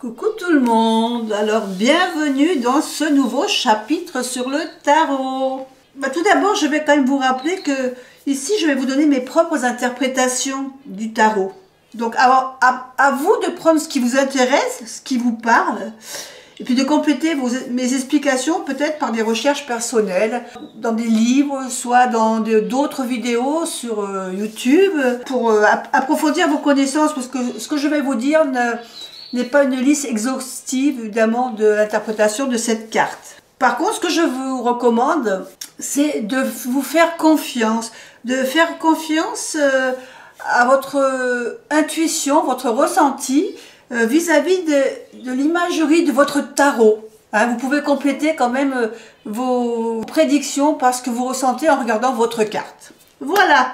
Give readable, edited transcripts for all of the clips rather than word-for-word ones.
Coucou tout le monde, alors bienvenue dans ce nouveau chapitre sur le tarot. Tout d'abord, je vais quand même vous rappeler que ici, je vais vous donner mes propres interprétations du tarot. Donc, à vous de prendre ce qui vous intéresse, ce qui vous parle, et puis de compléter mes explications peut-être par des recherches personnelles, dans des livres, soit dans d'autres vidéos sur YouTube, pour approfondir vos connaissances, parce que ce que je vais vous dire n'est pas une liste exhaustive, évidemment, de l'interprétation de cette carte. Par contre, ce que je vous recommande, c'est de vous faire confiance, à votre intuition, votre ressenti, vis-à-vis de l'imagerie de votre tarot. Hein, vous pouvez compléter quand même vos prédictions par ce que vous ressentez en regardant votre carte. Voilà.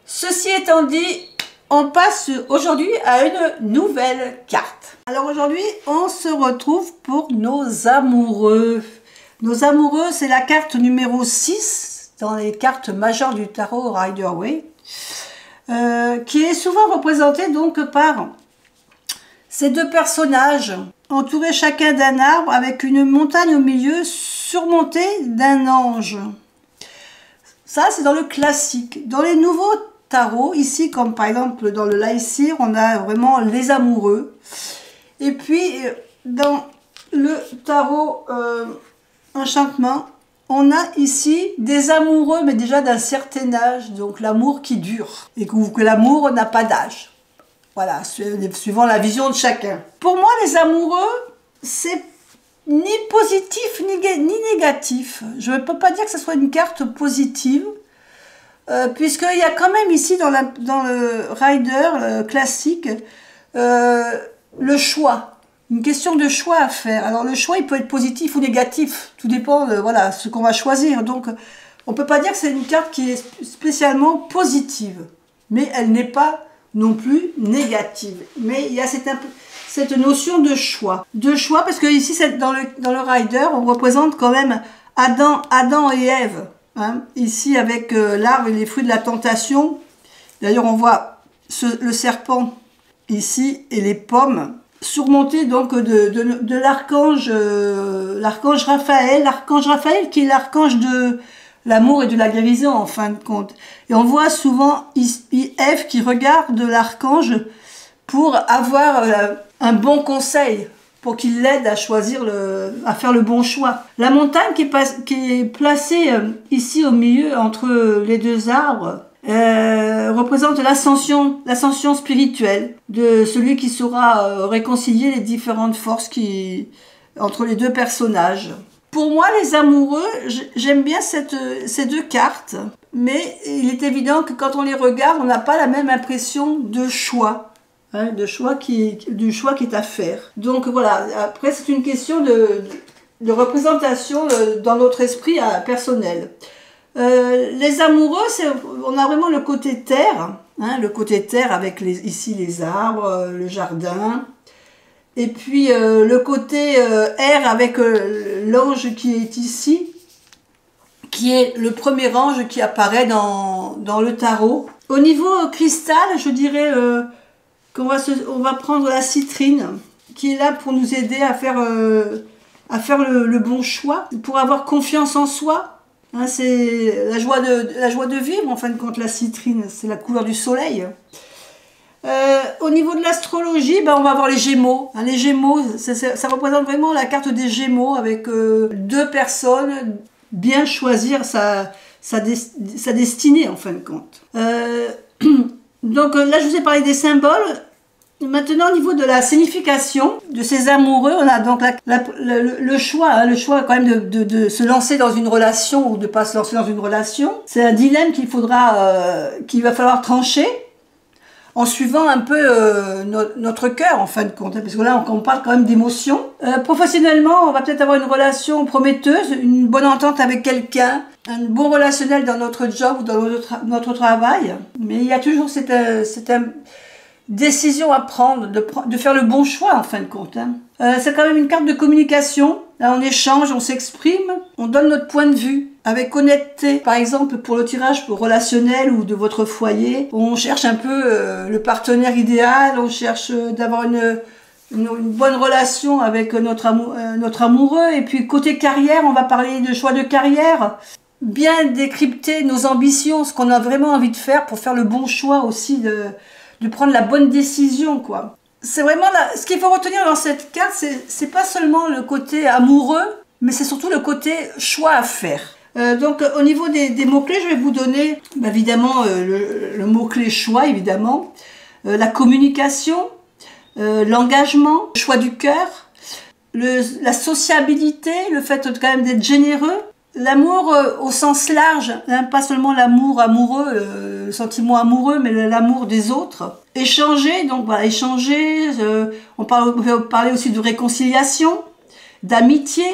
Ceci étant dit, on passe aujourd'hui à une nouvelle carte. Alors aujourd'hui, on se retrouve pour nos amoureux. Nos amoureux, c'est la carte numéro 6 dans les cartes majeures du tarot Rider-Waite, qui est souvent représentée donc par ces deux personnages, entourés chacun d'un arbre avec une montagne au milieu surmontée d'un ange. Ça, c'est dans le classique. Dans les nouveaux tarots, ici, comme par exemple dans le Lycir, on a vraiment les amoureux. Et puis, dans le tarot Enchantement, on a ici des amoureux, mais déjà d'un certain âge, donc l'amour qui dure, et que l'amour n'a pas d'âge. Voilà, suivant la vision de chacun. Pour moi, les amoureux, c'est ni positif ni négatif. Je ne peux pas dire que ce soit une carte positive, puisqu'il y a quand même ici dans le Rider classique le choix. Une question de choix à faire. Alors le choix, il peut être positif ou négatif. Tout dépend de voilà, ce qu'on va choisir. Donc on ne peut pas dire que c'est une carte qui est spécialement positive. Mais elle n'est pas non plus négative. Mais il y a cette notion de choix. De choix, parce que ici, dans le Rider, on représente quand même Adam et Ève. Hein, ici, avec l'arbre et les fruits de la tentation. D'ailleurs, on voit le serpent ici et les pommes. Surmonté donc de l'archange Raphaël qui est l'archange de l'amour et de la guérison en fin de compte. Et on voit souvent Ève qui regarde l'archange pour avoir un bon conseil, pour qu'il l'aide à choisir, à faire le bon choix. La montagne qui est placée ici au milieu entre les deux arbres, représente l'ascension spirituelle de celui qui saura réconcilier les différentes forces entre les deux personnages. Pour moi, les amoureux, j'aime bien ces deux cartes, mais il est évident que quand on les regarde, on n'a pas la même impression de choix, hein, du choix qui est à faire. Donc voilà, après c'est une question de représentation dans notre esprit personnel. Les amoureux, on a vraiment le côté terre, hein, le côté terre avec ici les arbres, le jardin, et puis le côté air avec l'ange qui est ici, qui est le premier ange qui apparaît dans le tarot. Au niveau cristal, je dirais qu'on va prendre la citrine, qui est là pour nous aider à faire le bon choix, pour avoir confiance en soi. Hein, c'est la joie de vivre, en fin de compte, la citrine, c'est la couleur du soleil. Au niveau de l'astrologie, on va avoir les Gémeaux. Hein, les Gémeaux, ça représente vraiment la carte des Gémeaux, avec deux personnes, bien choisir sa destinée, en fin de compte. Donc là, je vous ai parlé des symboles. Maintenant, au niveau de la signification de ces amoureux, on a donc le choix, hein, quand même de se lancer dans une relation ou de ne pas se lancer dans une relation. C'est un dilemme qu'il va falloir trancher en suivant un peu notre cœur, en fin de compte, hein, parce que là, on parle quand même d'émotions. Professionnellement, on va peut-être avoir une relation prometteuse, une bonne entente avec quelqu'un, un bon relationnel dans notre job ou dans notre travail. Mais il y a toujours cette décision à prendre, de faire le bon choix en fin de compte. Hein. C'est quand même une carte de communication. Là, on échange, on s'exprime, on donne notre point de vue avec honnêteté. Par exemple, pour le tirage relationnel ou de votre foyer, on cherche un peu le partenaire idéal, on cherche d'avoir une bonne relation avec notre amoureux. Et puis côté carrière, on va parler de choix de carrière. Bien décrypter nos ambitions, ce qu'on a vraiment envie de faire pour faire le bon choix aussi, de prendre la bonne décision, quoi. C'est vraiment ce qu'il faut retenir dans cette carte, c'est pas seulement le côté amoureux, mais c'est surtout le côté choix à faire. Donc au niveau des mots-clés, je vais vous donner évidemment le mot-clé choix, évidemment, la communication, l'engagement, le choix du cœur, la sociabilité, le fait quand même d'être généreux, l'amour au sens large, hein, pas seulement l'amour amoureux, le sentiment amoureux, mais l'amour des autres. Échanger, donc voilà, échanger, on peut parler aussi de réconciliation, d'amitié,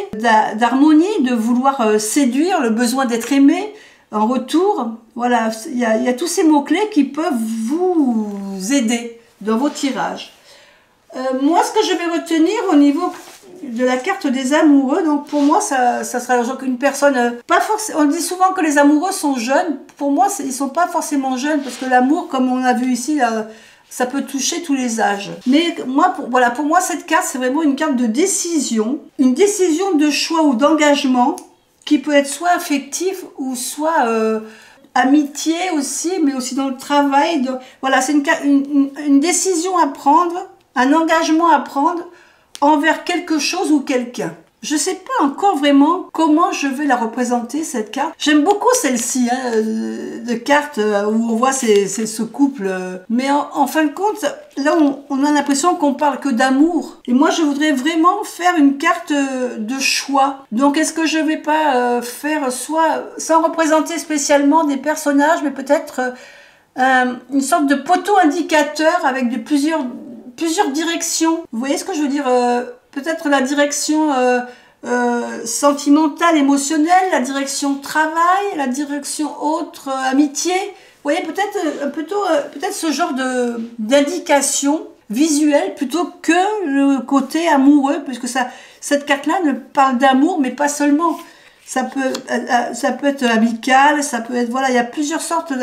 d'harmonie, de vouloir séduire, le besoin d'être aimé en retour. Voilà, il y a tous ces mots-clés qui peuvent vous aider dans vos tirages. Moi, ce que je vais retenir au niveau de la carte des amoureux, donc pour moi, ça sera genre une personne, pas forcément, on dit souvent que les amoureux sont jeunes. Pour moi, ils sont pas forcément jeunes, parce que l'amour, comme on a vu ici, ça peut toucher tous les âges. Mais moi, pour moi, cette carte, c'est vraiment une carte de décision, une décision de choix ou d'engagement, qui peut être soit affectif ou soit amitié aussi, mais aussi dans le travail. Voilà, c'est une décision à prendre, un engagement à prendre envers quelque chose ou quelqu'un. Je ne sais pas encore vraiment comment je vais la représenter, cette carte. J'aime beaucoup celle-ci, hein, de cartes où on voit ce couple. Mais en fin de compte, là, on a l'impression qu'on parle que d'amour. Et moi, je voudrais vraiment faire une carte de choix. Donc, est-ce que je ne vais pas faire soit, sans représenter spécialement des personnages, mais peut-être une sorte de poteau indicateur avec plusieurs directions. Vous voyez ce que je veux dire? Peut-être la direction sentimentale, émotionnelle, la direction travail, la direction autre, amitié. Vous voyez, peut-être ce genre d'indication visuelle plutôt que le côté amoureux, puisque cette carte-là ne parle d'amour, mais pas seulement. Ça peut être amical, ça peut être, voilà, il y a plusieurs sortes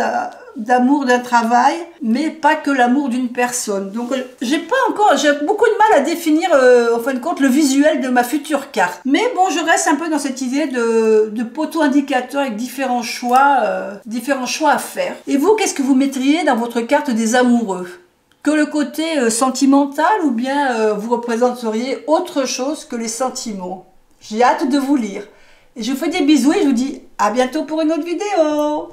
d'amour d'un travail, mais pas que l'amour d'une personne. Donc j'ai beaucoup de mal à définir en fin de compte le visuel de ma future carte. Mais bon, je reste un peu dans cette idée de poteau indicateur avec différents choix à faire. Et vous, qu'est-ce que vous mettriez dans votre carte des amoureux? Que le côté sentimental, ou bien vous représenteriez autre chose que les sentiments? J'ai hâte de vous lire. Et je vous fais des bisous et je vous dis à bientôt pour une autre vidéo.